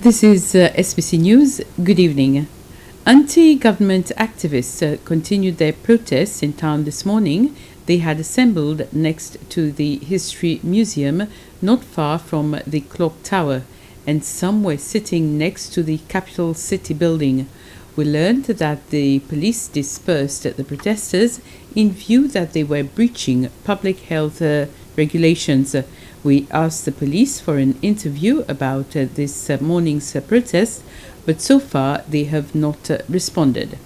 This is SBC News. Good evening. Anti-government activists continued their protests in town this morning. They had assembled next to the History Museum, not far from the Clock Tower, and some were sitting next to the Capital City building. We learned that the police dispersed the protesters in view that they were breaching public health regulations. We asked the police for an interview about this morning's protest, but so far they have not responded.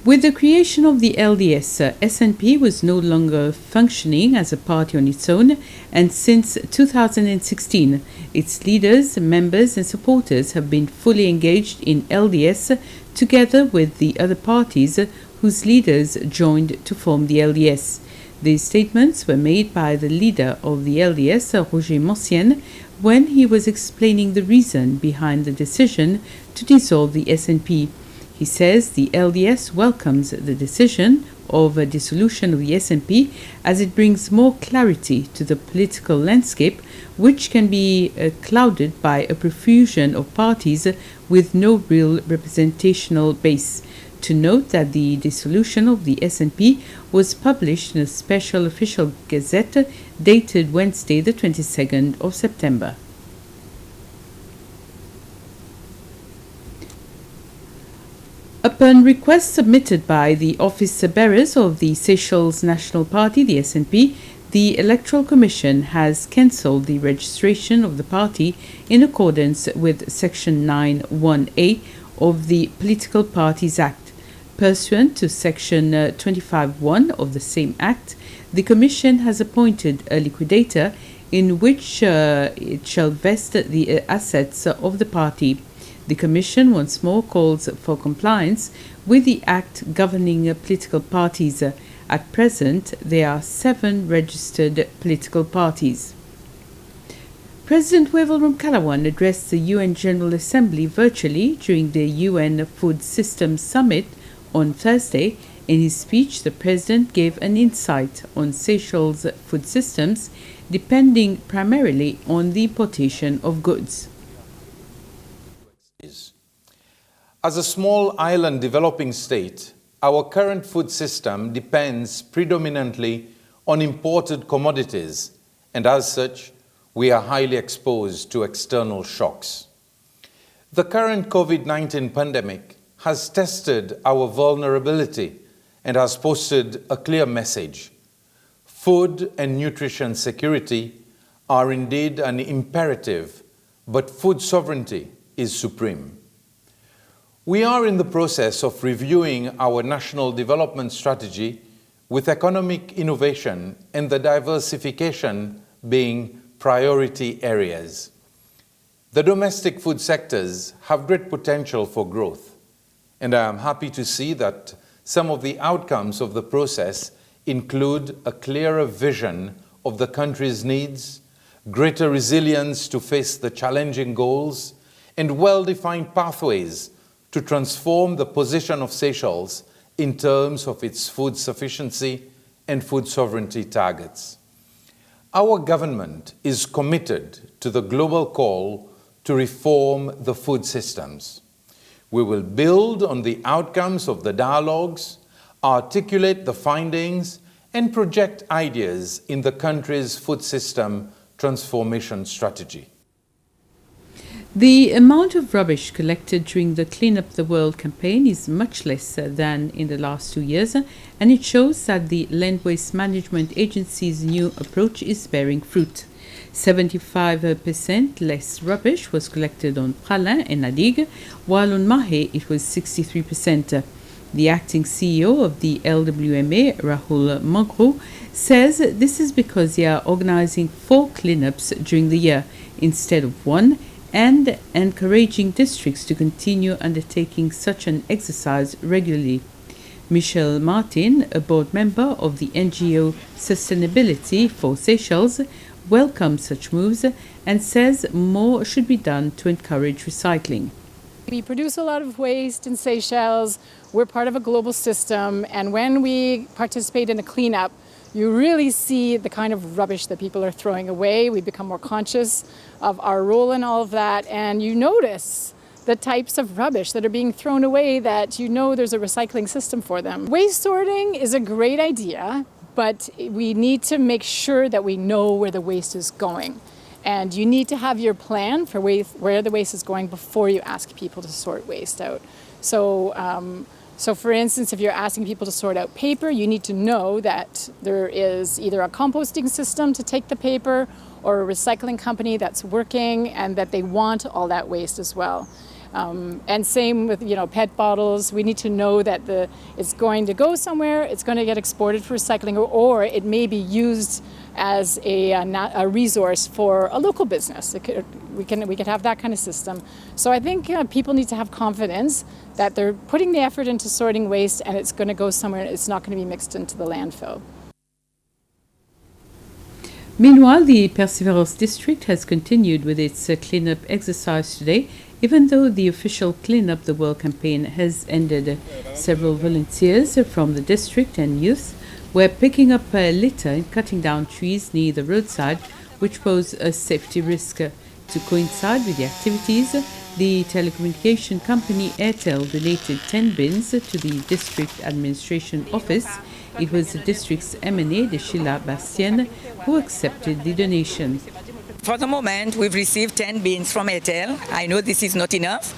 With the creation of the LDS, SNP was no longer functioning as a party on its own, and since 2016, its leaders, members and supporters have been fully engaged in LDS together with the other parties whose leaders joined to form the LDS. These statements were made by the leader of the LDS, Roger Mancienne, when he was explaining the reason behind the decision to dissolve the SNP. He says the LDS welcomes the decision of a dissolution of the SNP as it brings more clarity to the political landscape, which can be clouded by a profusion of parties with no real representational base. To note that the dissolution of the SNP was published in a special official gazette dated Wednesday, the 22nd of September. Upon request submitted by the office bearers of the Seychelles National Party, the SNP, the Electoral Commission has cancelled the registration of the party in accordance with Section 9(1)(a) of the Political Parties Act. Pursuant to Section 25(1) of the same Act, the Commission has appointed a liquidator in which it shall vest the assets of the party. The Commission once more calls for compliance with the Act governing political parties. At present, there are 7 registered political parties. President Wavel Ramkalawan addressed the UN General Assembly virtually during the UN Food Systems Summit on Thursday. In his speech, the President gave an insight on Seychelles' food systems, depending primarily on the importation of goods. As a small island developing state, our current food system depends predominantly on imported commodities, and as such, we are highly exposed to external shocks. The current COVID-19 pandemic has tested our vulnerability and has posted a clear message. Food and nutrition security are indeed an imperative, but food sovereignty is supreme. We are in the process of reviewing our national development strategy with economic innovation and the diversification being priority areas. The domestic food sectors have great potential for growth, and I am happy to see that some of the outcomes of the process include a clearer vision of the country's needs, greater resilience to face the challenging goals, and well-defined pathways to transform the position of Seychelles in terms of its food sufficiency and food sovereignty targets. Our government is committed to the global call to reform the food systems. We will build on the outcomes of the dialogues, articulate the findings, and project ideas in the country's food system transformation strategy. The amount of rubbish collected during the Clean Up the World campaign is much less than in the last 2 years, and it shows that the Land Waste Management Agency's new approach is bearing fruit. 75% less rubbish was collected on Pralin and Nadig, while on Mahé it was 63%. The acting CEO of the LWMA, Rahul Mangro, says this is because they are organizing 4 cleanups during the year instead of 1, and encouraging districts to continue undertaking such an exercise regularly. Michel Martin, a board member of the NGO Sustainability for Seychelles, welcomes such moves and says more should be done to encourage recycling. We produce a lot of waste in Seychelles. We're part of a global system, and when we participate in a cleanup, you really see the kind of rubbish that people are throwing away. We become more conscious of our role in all of that, and you notice the types of rubbish that are being thrown away that you know there's a recycling system for them. Waste sorting is a great idea, but we need to make sure that we know where the waste is going. And you need to have your plan for where the waste is going before you ask people to sort waste out. So for instance, if you're asking people to sort out paper, you need to know that there is either a composting system to take the paper or a recycling company that's working and that they want all that waste as well. And same with PET bottles. We need to know that it's going to go somewhere, it's going to get exported for recycling, or it may be used as a resource for a local business. We could have that kind of system. So I think people need to have confidence that they're putting the effort into sorting waste and it's going to go somewhere. It's not going to be mixed into the landfill. Meanwhile, the Perseverance district has continued with its cleanup exercise today, even though the official Clean Up the World campaign has ended. Several volunteers from the district and youth were picking up litter and cutting down trees near the roadside, which pose a safety risk. To coincide with the activities, the telecommunication company Airtel donated 10 bins to the district administration office. It was the district's MNA, Sheila Bastien, who accepted the donation. For the moment, we've received 10 bins from Airtel. I know this is not enough,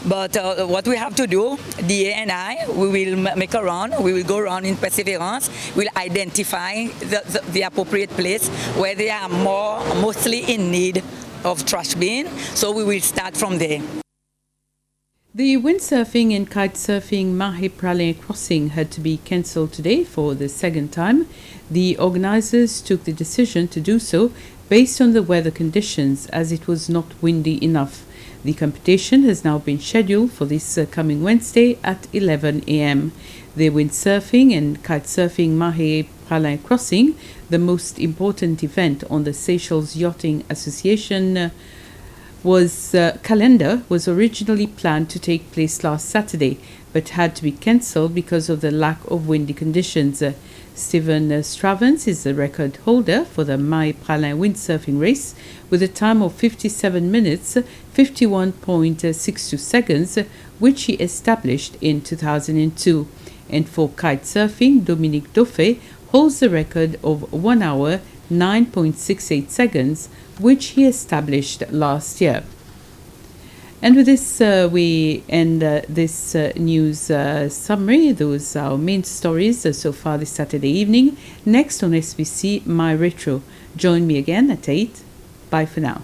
but what we have to do, DA and I, we will make a round. We will go around in Perseverance. We'll identify the appropriate place where they are mostly in need of trash bin. So we will start from there. The windsurfing and kitesurfing Mahe Pralin crossing had to be cancelled today for the second time. The organizers took the decision to do so based on the weather conditions, as it was not windy enough. The competition has now been scheduled for this coming Wednesday at 11 a.m. The windsurfing and kitesurfing Mahe Pralin crossing, the most important event on the Seychelles Yachting Association calendar, was originally planned to take place last Saturday, but had to be cancelled because of the lack of windy conditions. Steven Stravens is the record holder for the Mahe Pralin windsurfing race with a time of 57 minutes, 51.62 seconds, which he established in 2002. And for kitesurfing, Dominique Dauphet holds the record of 1 hour, 9.68 seconds, which he established last year. And with this, we end this news summary. Those are our main stories so far this Saturday evening. Next on SBC, My Retro. Join me again at 8. Bye for now.